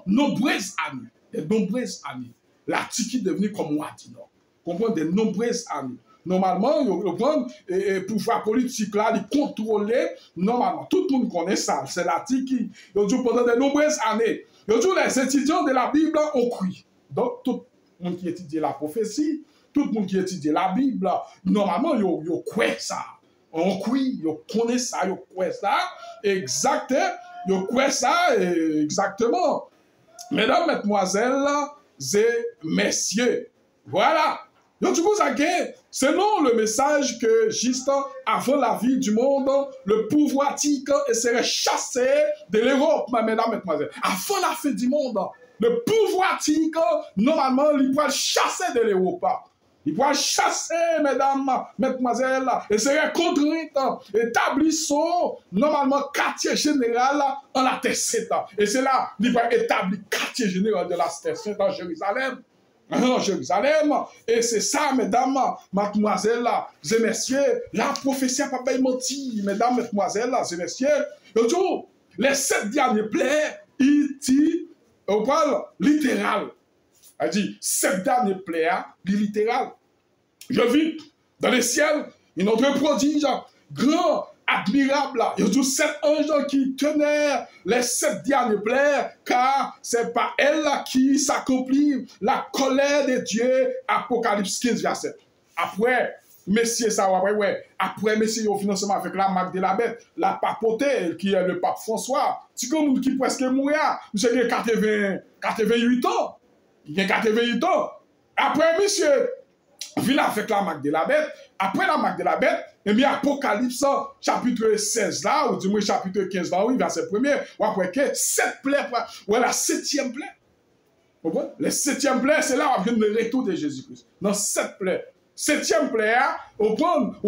nombreuses années, la Turquie est devenue comme Ouadino. Comprendre des nombreuses années. Normalement, le pouvoir politique là, il contrôlait, normalement, tout le monde connaît ça, c'est la Turquie. Pendant de nombreuses années, les étudiants de la Bible ont cru. Donc, tout le monde qui étudie la prophétie, tout le monde qui étudie la Bible, normalement, ils croient ça. On croit, ils connaissent ça, ils croient ça, exactement, ils croient ça, exactement. Mesdames, mesdemoiselles et messieurs, voilà. Donc, du coup, selon le message que juste avant la vie du monde, le pouvoir tique serait chassé de l'Europe, mesdames, mesdemoiselles. Avant la fin du monde, le pouvoir tique, normalement, il pourrait chasser de l'Europe. Il pourrait chasser, mesdames, mesdemoiselles, et serait contraint d'établir son, normalement, quartier général en la Terre Sainte. Et c'est là, il pourrait établir quartier général de la Terre Sainte en Jérusalem. En Jérusalem, et c'est ça, mesdames, mademoiselles et messieurs, la prophétie n'a pas menti, mesdames, mesdemoiselles et messieurs. Les 7 derniers plaies, il dit, on parle littéral. Elle dit, 7 derniers plaies, littéral. Je vis dans le ciel, une autre prodige, grand, admirable. Il y a tous 7 anges qui tenaient les 7 derniers plaies, car c'est par elle qui s'accomplit la colère de Dieu. Apocalypse 15, verset. Après, messieurs, ça va, ouais. Après, messieurs, au financement avec la marque de la bête, la papauté, qui est le pape François, c'est comme qui presque mourir. Monsieur, il y a 88 ans. Il y a 88 ans. Après, monsieur, vient avec la marque de la bête. Après la marque de la bête, et bien Apocalypse chapitre 16 là, ou du moins chapitre 15 là, oui, verset 1er, ou après que 7 plaies, ou la 7e plaie. Vous comprenez? La 7e plaie, c'est là où vient le retour de Jésus-Christ. Dans 7 plaies. 7e plaie, vous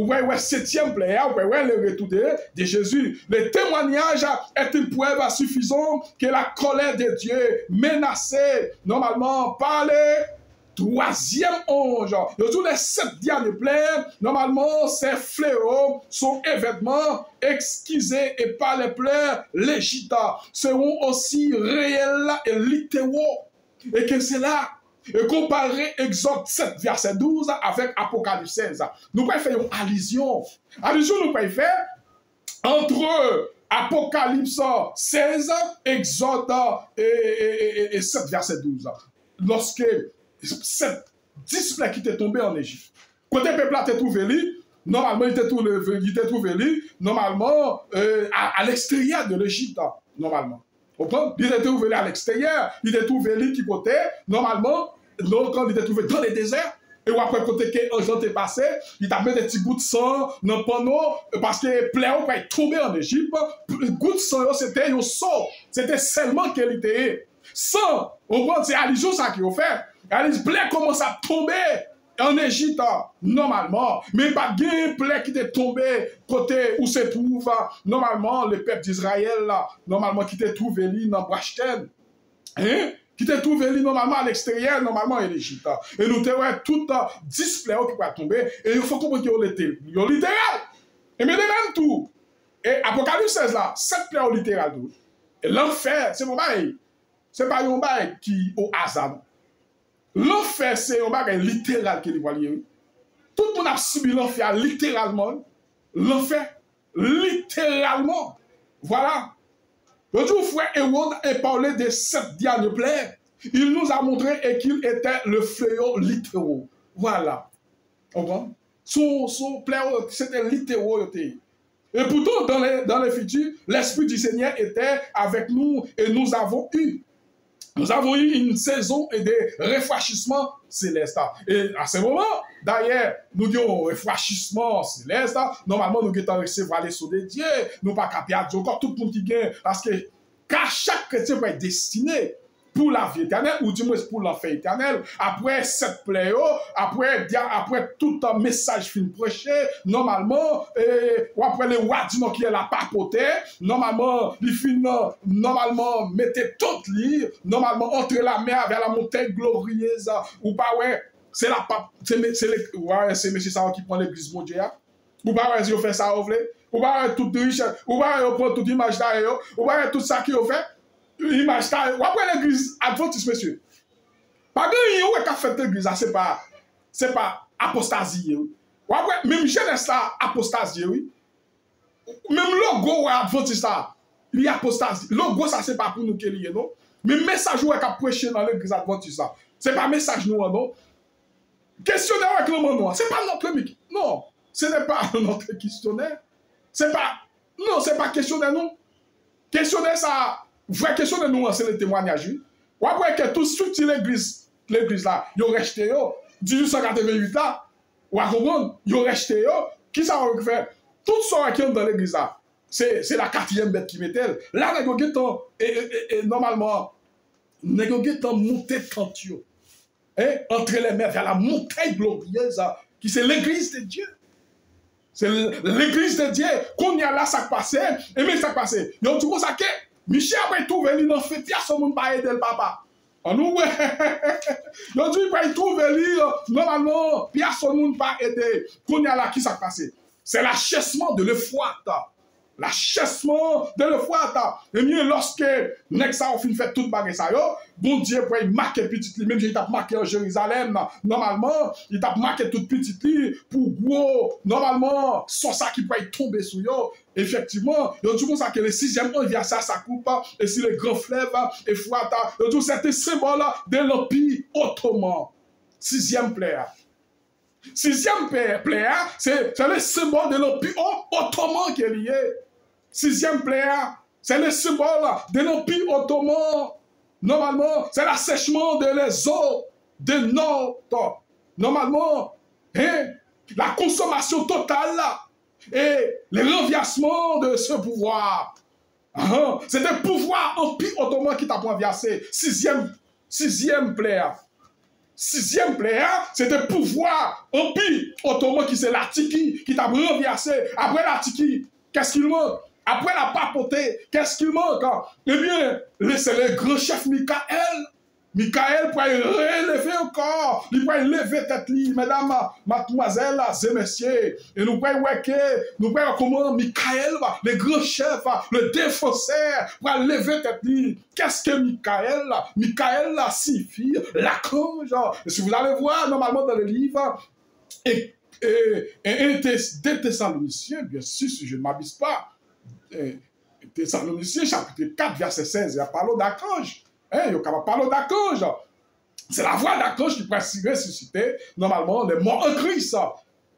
voyez, 7e plaie, vous voyez le retour de Jésus. Le témoignage est une preuve suffisante que la colère de Dieu menacée, normalement, par les 3e ange. Tous les 7 derniers plaies, normalement, ces fléaux sont événements exquisés et par les plaies légites seront aussi réels et littéraux. Et que c'est là, et comparer Exode 7, verset 12 avec Apocalypse 16. Nous pouvons faire une allusion. Allusion, nous pouvons faire entre Apocalypse 16, Exode et 7, verset 12. Lorsque cette display qui était tombé en Égypte. Quand le peuple a été trouvé, normalement, il était trouvé, normalement, à l'extérieur de l'Égypte, normalement. Il était trouvé à l'extérieur, il était trouvé qui côté, normalement, quand il était trouvé dans les déserts, et après, côté que l'ange est passé, il t'a mis des petits bouts de sang dans le panneau, parce que pléau est tombé en Égypte, le goût de sang, c'était un sort, c'était seulement qu'elle était. Sans, c'est allusion ça qu'il a fait. Les plaies commencent à tomber en Égypte, normalement. Mais pas de plaies qui étaient tombées côté où se trouve, normalement, le peuple d'Israël, normalement, qui était trouvé dans Brachten. Hein? Qui était trouvé normalement à l'extérieur, normalement, en Égypte. Et nous avons tout 10 plaies qui peuvent tomber. Et il faut comprendre qu'ils sont littéral. Et mais de même tout. Et Apocalypse 16 là, 7 plaies au littéral. Et l'enfer, c'est mon bail. C'est pas un bail qui au hasard. L'enfer, c'est un bagage littéral qui est lié. Tout le monde a subi l'enfer littéralement. L'enfer, littéralement. Voilà. L'autre jour, frère Hérode a parlé des 7 derniers plaies. Il nous a montré qu'il était le fléau littéral. Voilà. Son fléau, c'était littéral. Et pourtant, dans les futurs, l'Esprit du Seigneur était avec nous et nous avons eu une saison et des rafraîchissements célestes. Et à ce moment, d'ailleurs, nous disons rafraîchissement céleste. Normalement, nous devons recevoir les sceaux de Dieu. Nous ne pouvons pas perdre encore tout le monde qui gagne. Parce que chaque chrétien va être destiné pour la vie éternelle, ou du moins pour l'enfer éternel. Après cette plaie, après tout un message film prêché, normalement, ou après le wadino qui est la papauté, normalement, il finit, normalement, mettez tout livre, normalement, entre la mer vers la montagne glorieuse, ou pas, ouais, c'est la pape, c'est monsieur ça qui prend l'église mondiale. Ou pas, ouais, si vous faites ça, vous voulez, ou pas, toute richesse, ou pas, vous prenez toute image d'ailleurs, ou pas, tout ça qui vous fait. image ça, ou après l'église adventiste, monsieur. Pas de qui a fait l'église, c'est pas apostasie. Ou après, même jeunesse ça, apostasie, oui. Même logo adventiste ça, il y a apostasie. Logo ça, c'est pas pour nous qui est non. Mais message ou qu'a prêché dans l'église adventiste ça, c'est pas message nous, non. Questionnaire avec le monde, c'est pas notre mic. Non, ce n'est pas notre questionnaire. C'est pas. Non, c'est pas questionnaire, non. Questionnaire, ça. Vrai questionnaire, nous, c'est le témoignage. Ou après que tout de suite, l'église là, ils ont resté, 1888 là, ou à comprendre, ils ont resté, qui ça va faire? Tout ça qui est dans l'église là, c'est la 4e bête qui mettait. Là, normalement, nous avons monté de cantio. Entre les mers vers la montagne glorieuse, qui c'est l'église de Dieu. C'est l'église de Dieu. Qu'on y a là, ça passait, et mais ça passait. Ils ont dit ça que Michel après trouver lui dans fait pièce son monde pas aider le papa. On nous ils ont dit pas trouver lui normalement pièce son monde pas aider. Qu'on y a là qui ça passait. C'est l'achèvement de l'effroi. L'achèvement de l'effroi. Et mieux lorsque Nexa a fait toute bagarre ça yo, bon Dieu pour marquer petite li, même il t'a marqué en Jérusalem normalement, il t'a marqué toute petite li pour gros normalement sans ça qui peut tomber sur yo. Effectivement, il dit comme ça que le 6e ange vient ça coupe et si le grand fleuve et froida, il dit c'était symbole de l'empire ottoman. 6e plaire. 6e plaire, c'est le symbole de l'empire ottoman qui est lié. 6e plaire, c'est le symbole de l'empire ottoman. Normalement, c'est l'assèchement de les eaux de nord. Normalement, la consommation totale là, et le renversement de ce pouvoir. C'est un pouvoir empire ottoman qui t'a renversé. 6e plaire. 6e plaire, c'est un pouvoir empire ottoman qui c'est l'Atiki qui t'a renversé. Après l'Atiki, qu'est-ce qu'il manque? Après la papauté, qu'est-ce qu'il manque? Eh bien, c'est le grand chef Michael. Michael pour relever encore. Il peut lever tête, mesdames, mademoiselles et messieurs. Et nous pouvons voir comment Michael, le grand chef, le défenseur, pour lever tête. Qu'est-ce que Michael? Michael signifie l'archange. Et si vous allez voir normalement dans le livre, et des Thessaloniciens, bien sûr, si je ne m'abuse pas, Thessaloniciens, chapitre 4, verset 16, il y a parlé d'archange. Il y a parlé d'archange. C'est la voix d'archange qui peut ressusciter, normalement, les morts en Christ.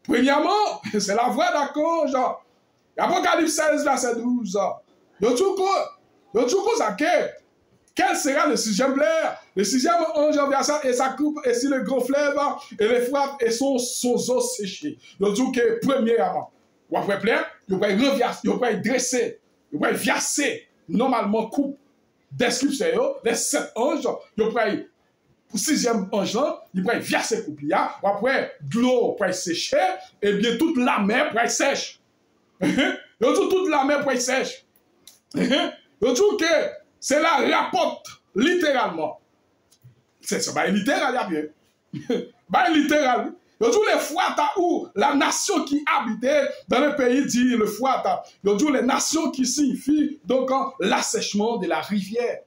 Premièrement, c'est la voix d'archange. Apocalypse 16, verset 12. Il y a tout ça. Quel sera le 6e plaire? Le 6e ange envers ça et sa coupe, et si le grand fleuve, et les froids, et son eau séchée. Il y a tout que, premièrement, ou après plaire, il va dresser, il va verser, normalement, coupe, description, les 7 anges, il va le 6e ange, il va verser coupe, ou après, l'eau va sécher, et bien toute la mer va sèche. Il y a toute la mer va sèche. Il y a tout que, c'est la rapporte, littéralement. C'est pas littéral, il y a bien. Pas littéral. Il y a tous les fois où la nation qui habitait dans le pays dit le fois. Il y a tous les nations qui signifient donc l'assèchement de la rivière.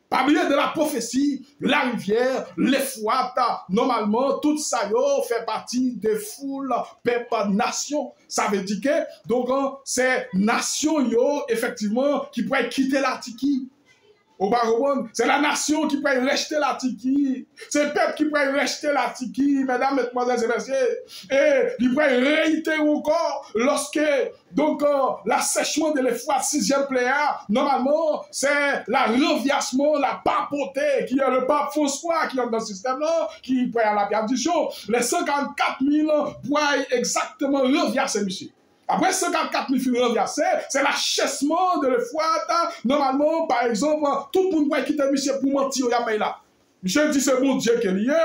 Parmi de la prophétie, la rivière, les fois, normalement, tout ça fait partie des foules, peuple, nations. Ça veut dire que donc c'est nation effectivement qui pourraient quitter l'Atiki. C'est la nation qui peut rejeter la tiki. C'est le peuple qui peut rejeter la tiki, mesdames, mesdemoiselles et messieurs. Et il peut réitérer encore lorsque, donc, l'assèchement de l'effroi 6e plaire, normalement, c'est la renversement, la papauté, qui est le pape François qui est dans le système-là, qui peut à la perdition. Les 54 000 pourraient exactement renverser, monsieur. Après 54 000 filles renversées, c'est l'achèvement de l'effroi. Normalement, par exemple, tout le monde va quitter Michel pour mentir au Yamaï là. Michel dit c'est bon Dieu qui est lié.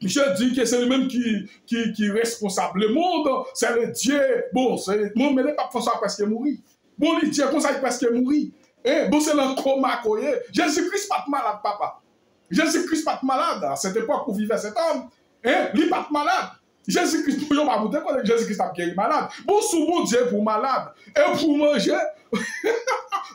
Michel dit que c'est lui-même qui est responsable. Le monde, c'est le Dieu. Bon, c'est le monde, mais le pape François presque mouru. Bon, le Dieu, comme ça, il presque mouru. Bon, c'est le coma. Jésus-Christ pas malade, papa. Jésus-Christ pas malade. À cette époque où vivait cet homme. Il n'est pas malade. Jésus-Christ, pour pas monter, quand Jésus-Christ a guéri malade. Bon, sous mon Dieu pour malade. Et pour manger.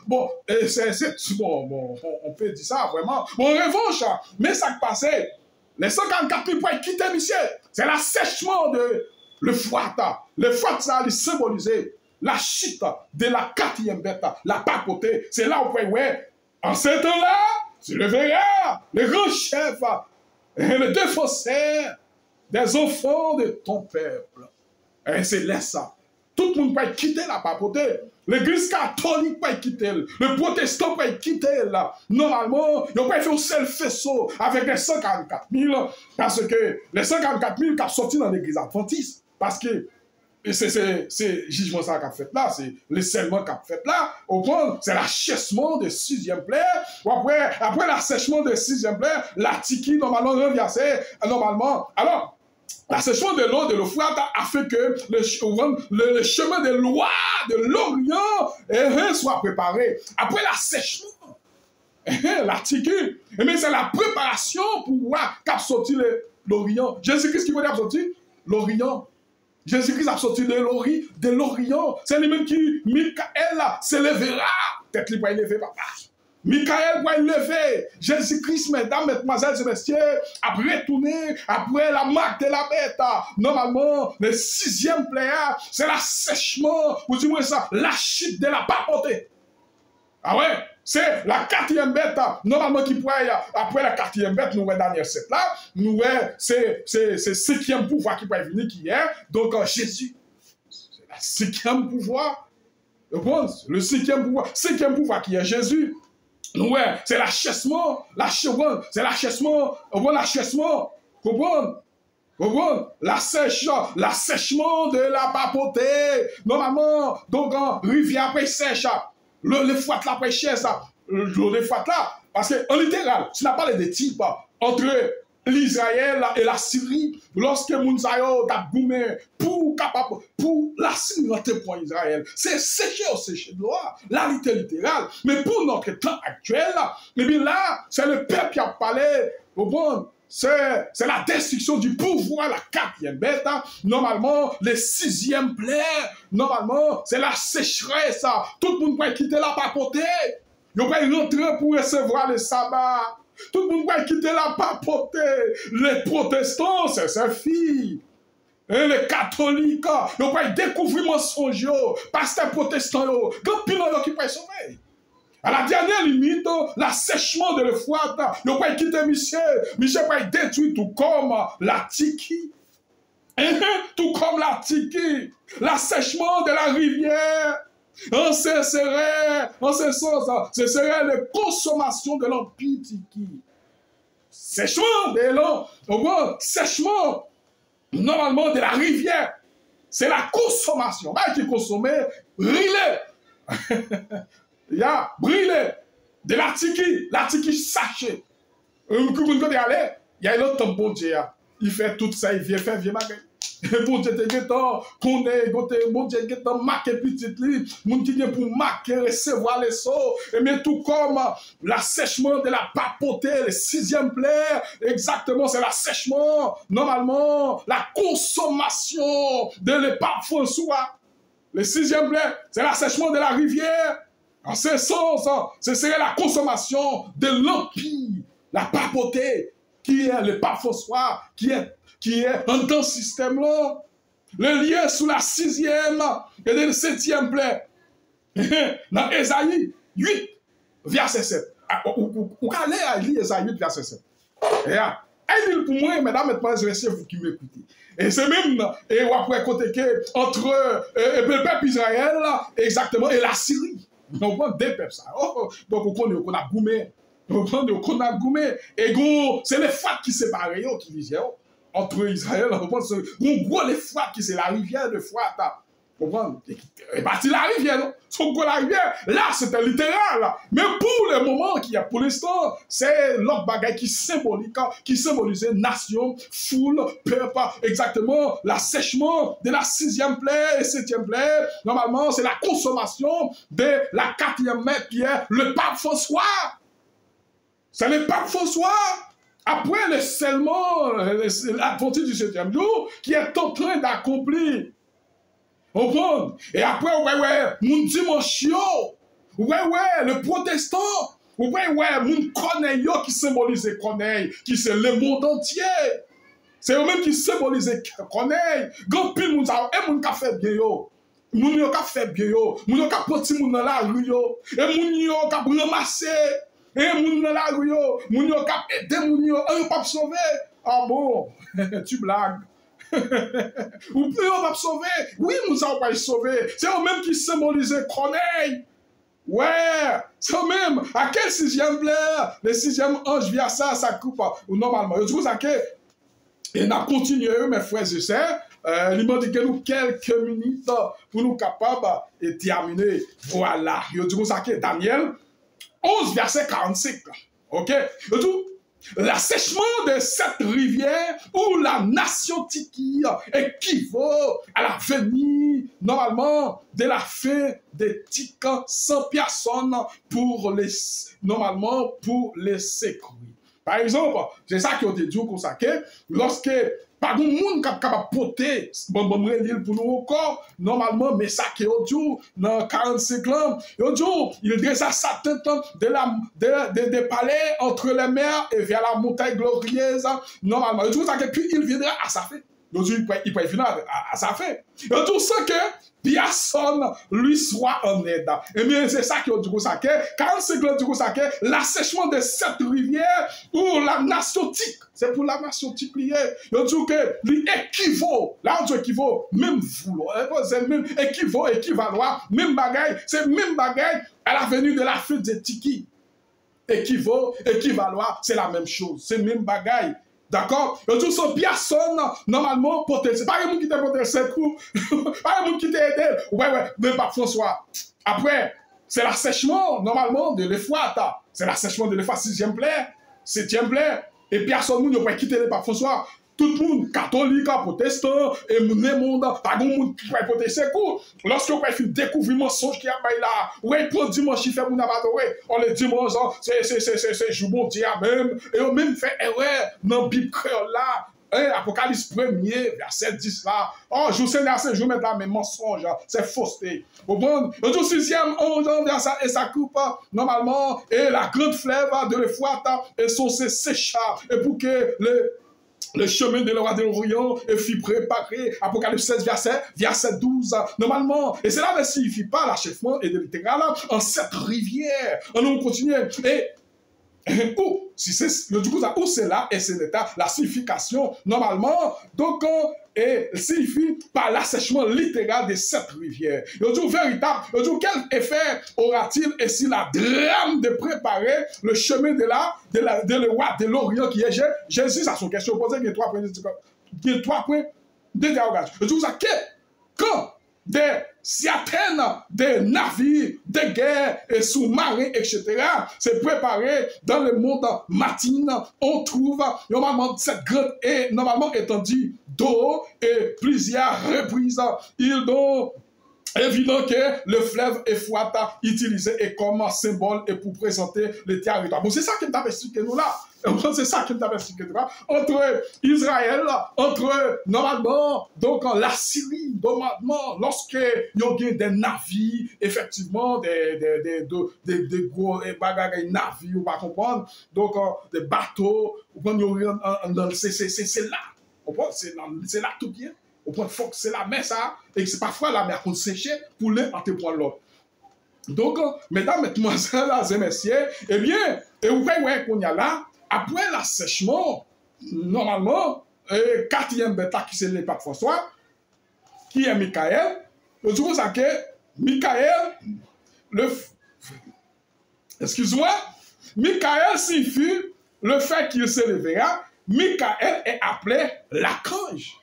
Bon, bon, on peut dire ça vraiment. Bon, en revanche, mais ça qui passait, les 54 000 points quitter monsieur, c'est l'assèchement de le fouat. Le fouat, ça a symbolisé la chute de la quatrième bête, la papauté. C'est là où on peut, ouais, en ce temps-là, tu le verras, le grand chef, le défenseur des enfants de ton peuple. Et c'est là ça. Tout le monde peut quitter la papauté. L'église catholique peut quitter. Le protestant peut quitter. Normalement, il peut faire un seul faisceau avec les 144 000. Parce que les 144 000 qui sont sortis dans l'église adventiste. Parce que c'est jugement ça qu'a fait là. C'est le scellement qu'a fait là. Au fond, c'est l'achèvement de 6e plaire. Après l'assèchement de 6e plaire, la tiki, normalement, reversée. Normalement, alors, l'assèchement de l'eau de l'Euphrate a fait que le chemin de loi de l'Orient soit préparé. Après l'assèchement, la tiki, mais c'est la préparation pour voir qu'a sorti l'Orient. Jésus-Christ qui veut dire sortir l'Orient. Jésus-Christ a sorti de l'Orient. C'est lui-même qui, Michael, s'élèvera. Peut-être qu'il va élever papa. Michael va élever. Jésus-Christ, mesdames, mesdemoiselles et messieurs, a retourné après la marque de la bête. Normalement, le 6e pléa, c'est l'assèchement, ou du moins ça, la chute de la papauté. Ah ouais? C'est la 4e bête, normalement, qui pourrait, après la 4e bête, nous, Daniel 7 là, nous, c'est 5e pouvoir qui pourrait venir, qui est, donc, Jésus. C'est le 5e pouvoir. Le 5e pouvoir qui est Jésus. Ouais, c'est l'achèvement, c'est l'achèvement, comprendre, l'assèchement de la papauté. Normalement, donc, rivière après sèche, le fouat là après sèche, le fouat là, parce qu'en littéral, tu n'as pas les types entre l'Israël et la Syrie, lorsque Mounsayo a goumé pour la Syrie pour Israël, c'est séché de l'eau, la littérale. Mais pour notre temps actuel, eh bien là, c'est le peuple qui a parlé, au bon, c'est la destruction du pouvoir, la 4e bête, normalement, le 6e plaie, normalement, c'est la sécheresse, tout le monde peut quitter la papauté, il peut rentrer pour recevoir le sabbat. Tout le monde va quitter la papauté. Les protestants, c'est ses filles. Et les catholiques, ils vont découvrir mensonge. Pasteur protestant, grand pilon qui peut sauver. À la dernière limite, l'assèchement de l'Euphrate, ils vont quitter Michel. Michel va détruire tout comme la tiki. Tout comme la tiki. L'assèchement de la rivière. Ce serait la consommation de l'empire tiki. Sèchement normalement de la rivière. C'est la consommation. Qui consommait, brûlé. Il y a brûlé de la tiki sachet. Il y a l'autre bon Dieu. Il fait tout ça, il vient faire vieux magasin. Bon Dieu te getan, connaît, bon Dieu getan, marquer petit li, moun qui vient pour marquer, recevoir les sauts, et mais tout comme l'assèchement de la papauté, le 6e plaie, exactement, c'est l'assèchement, normalement, la consommation de l'épape François. Le 6e plaie, c'est l'assèchement de la rivière. En ce sens, ce serait la consommation de l'empire, la papauté, qui est le pape François, qui est un dans ce système-là. Le lien sous la 6e et le 7e plaie. Dans Ésaïe 8, verset 7. Vous allez à lire Ésaïe 8, verset 7. Et pour moi, mesdames et messieurs, vous qui m'écoutez. Et c'est même, et après, côté entre le peuple Israël, exactement, et la Syrie. Donc, on prend deux peuples, ça. Donc, on a goumé. On a goumé. Et c'est les fats qui séparent, qui disaient, entre Israël, on gros les froids qui c'est la rivière de froid. Vous comprenez? Et parti la rivière, non? Son gros la rivière, là c'était littéral. Mais pour le moment qu'il y a pour l'instant, c'est l'autre bagaille qui symbolisait nation, foule, peuple, exactement l'assèchement de la 6e plaie et 7e plaie. Normalement, c'est la consommation de la 4e mètre qui est le pape François. C'est le pape François. après le scellement, la partie du 7e jour, qui est en train d'accomplir. Comprendre? Et après, mon dimanche, le protestant, mon connaît qui symbolise connaît, qui c'est le monde entier. C'est eux-mêmes qui symbolisent connaît. Grand pile moun sa, et moun ka fait bien yo. Moun yo ka fait bien yo. Moun yo ka poti moun dans la rue yo. Et moun yo ka ramasser. Et moun dans la rue yo. Moun yo ka aider moun yo. Et yo pas sauver. Ah bon, tu blagues. Ou peut on va sauver. Oui, moun sa va sauver. C'est eux-mêmes qui symbolisent connaît. Ouais, c'est eux-mêmes. À quel 6e blaire? Le 6e ange vient ça coupe. Ou normalement, je vous que et nous continuons, mes frères et sœurs. Il m'a dit que nous quelques minutes pour nous capables de terminer. Voilà. Je dis que Daniel 11, verset 45. Ok? Je dis, l'assèchement de cette rivière où la nation Tiki équivaut à la venue, normalement, de la fin des Tiques sans personne pour les, normalement, pour les secourir. Par exemple, c'est ça qui ont dit comme ça que lorsque pas de monde capable de porter bon l'île pour nous encore normalement mais ça qui ont dit dans 45 ans il dresse à sa tête des palais entre les mers et vers la montagne glorieuse normalement tout ça que puis il viendra à sa fin il peut venir à sa fin et tout ça que personne lui soit en aide. Et bien, c'est ça qui dit ça que, 45 ans dit ça que, l'assèchement de cette rivière pour la nation tique, c'est pour la nation tique liée. Il dit que, lui équivaut, là on dit équivaut, même vouloir, c'est même équivaut, équivaloir, même bagaille, c'est même bagaille à la venue de la fête de Tiki. Équivaut, équivaloir, c'est la même chose, c'est même bagaille. D'accord? Et tout ça, personne, normalement, potentiel. Pas un monde qui t'a potentiel coup. Pas un monde qui t'a aidé. Ouais, mais pas François. Après, c'est l'assèchement, normalement, de l'Euphrate. C'est l'assèchement de l'Euphrate, 6e plaie, 7e plaie. Et personne ne peut quitter le pape François. Tout le monde, catholique, protestant, et le monde, pas de monde qui peut porter ses coups. Lorsque vous pouvez découvrir le mensonge qui a pas là, ouais, pour dimanche, il fait mon abattoir, on le dimanche, c'est jour bon Dieu même, et on même fait erreur dans la Bible créole là, Apocalypse 1er, verset 10 là, oh, je sais là, c'est je mets là, mais mensonge, c'est fausseté. Au bon, le 6e, 11 verset, et ça coupe, normalement, et la grande fleuve de l'Euphrate, et son sécha, et pour que le chemin de roi de l'Orient fut préparé. Apocalypse 16, verset 12. Normalement, et cela ne signifie pas l'achèvement et de littéral en cette rivière. On continue. Et où, si c'est du coup, où c'est là, et c'est la signification, normalement, donc, et signifie par l'assèchement littéral de cette rivière. Je dis véritable, je dis quel effet aura-t-il et si la drame de préparer le chemin de roi de l'Orient qui est Jésus à son question posée, il y a 3 points d'interrogation. Je dis ça que quand certaines des navires de guerre et sous-marins, etc., c'est préparé dans le monde matin. On trouve normalement cette grande est normalement étendue d'eau et plusieurs reprises. Ils ont évident que le fleuve Euphrate utilisé et comme symbole et pour présenter le territoire. Bon, c'est ça qui t'a expliqué nous là. C'est ça qui t'a expliqué nous là. Entre Israël, entre normalement, donc la Syrie, normalement, lorsque il y a des navires, effectivement, des gros bagages navires, on va comprendre, donc des bateaux, c'est là. C'est là tout bien. Au point de que c'est la mer, ça, et c'est parfois la mer qu'on séchait pour l'un en témoin l'autre. Donc, mesdames, mesdemoiselles, et messieurs, eh bien, et vous voyez qu'on y a là, après l'assèchement, normalement, 4e bêta qui c'est le pape François, qui est Michael, je trouve ça que Michael, excuse-moi, Michael signifie le fait qu'il se lèvera, Michael est appelé l'archange.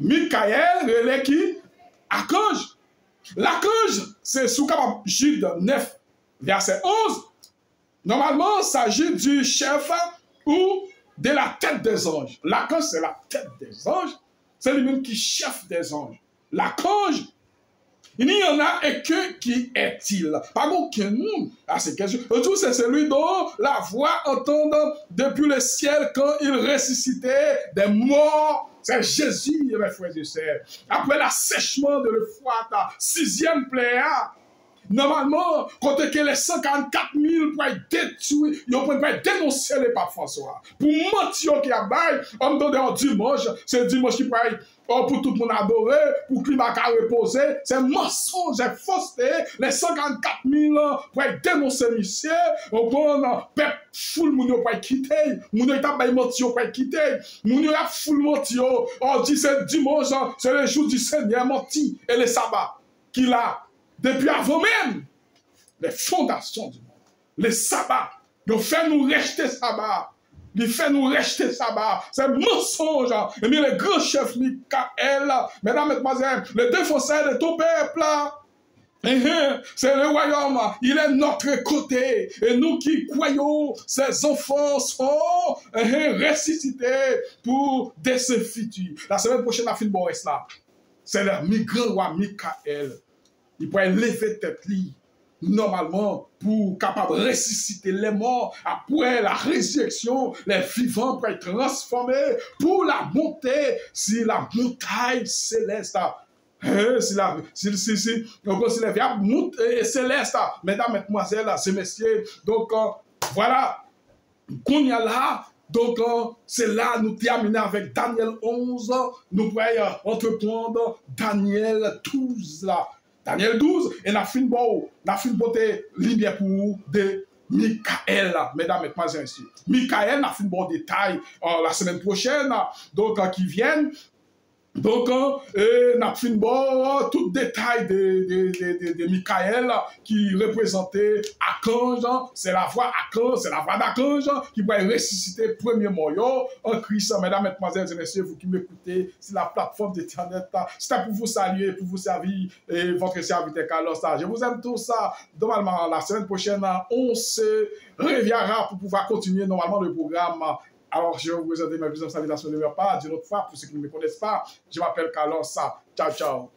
Michael, relais qui? Archange. L'archange, c'est sous Jude 9, verset 11. Normalement, il s'agit du chef ou de la tête des anges. L'archange, c'est la tête des anges. C'est lui-même qui chef des anges. L'archange, Il y en a et que qui est-il? Pas aucun monde à ces questions. Tout c'est celui dont la voix entend depuis le ciel quand il ressuscitait des morts. C'est Jésus, mes frères et sœurs. Après l'assèchement de l'Euphrate, 6e plaie, normalement, quand les 144 000 pour être détruits, ils ne pas dénoncer le pape François. Pour mentir qui a bail, on me donne un dimanche, c'est dimanche qui peut être pour tout le monde adorer, pour que le climat reposer, c'est mensonge, c'est fausseté. Les 144 000 pour être dénoncé, monsieur, on prend peuple full moun yo pas quitter, moun yo t'a bay menti yo pas quitter, moun yo a full menti yo, on dit c'est dimanche, c'est le jour du Seigneur menti et le sabbat qu'il a depuis avant même les fondations du monde. Le sabbat, il fait nous rejeter sabbat. Il fait nous rejeter sabbat. C'est mensonge. Et bien le grand chef Michael, mesdames, mesdemoiselles, le défenseur de tout peuple, c'est le royaume, il est notre côté. Et nous qui croyons, ces enfants sont ressuscités pour des futurs. La semaine prochaine, à Boris là, c'est le grand roi Michael. Il pourrait lever tête li, normalement, pour capable de ressusciter les morts, après la résurrection, les vivants pour être transformés, pour la montée sur la montagne céleste. Si les viables montent céleste, mesdames, mesdemoiselles, et messieurs, donc voilà, qu'on y a là. Donc, c'est là, nous terminons avec Daniel 11, nous pourrions entreprendre Daniel 12 là. Daniel 12, et la fin beauté lumière pour de Michael, mesdames, mesdemoiselles, ainsi. Michael n'a fait un bon détail la semaine prochaine, donc qui viennent. Donc, n'a fait tout détail de Michael qui représentait Archange, c'est la voix Archange, c'est la voix d'Archange qui va ressusciter premier moyen en Christ. Mesdames, mesdemoiselles et messieurs, vous qui m'écoutez sur la plateforme d'Internet, c'était pour vous saluer, pour vous servir votre serviteur Carlos. Je vous aime tous ça. Normalement, la semaine prochaine, on se reviendra pour pouvoir continuer normalement le programme. Alors, je vais vous présenter ma deuxième salutation de leur part. D'une autre fois, pour ceux qui ne me connaissent pas, je m'appelle Carlos. Ciao, ciao.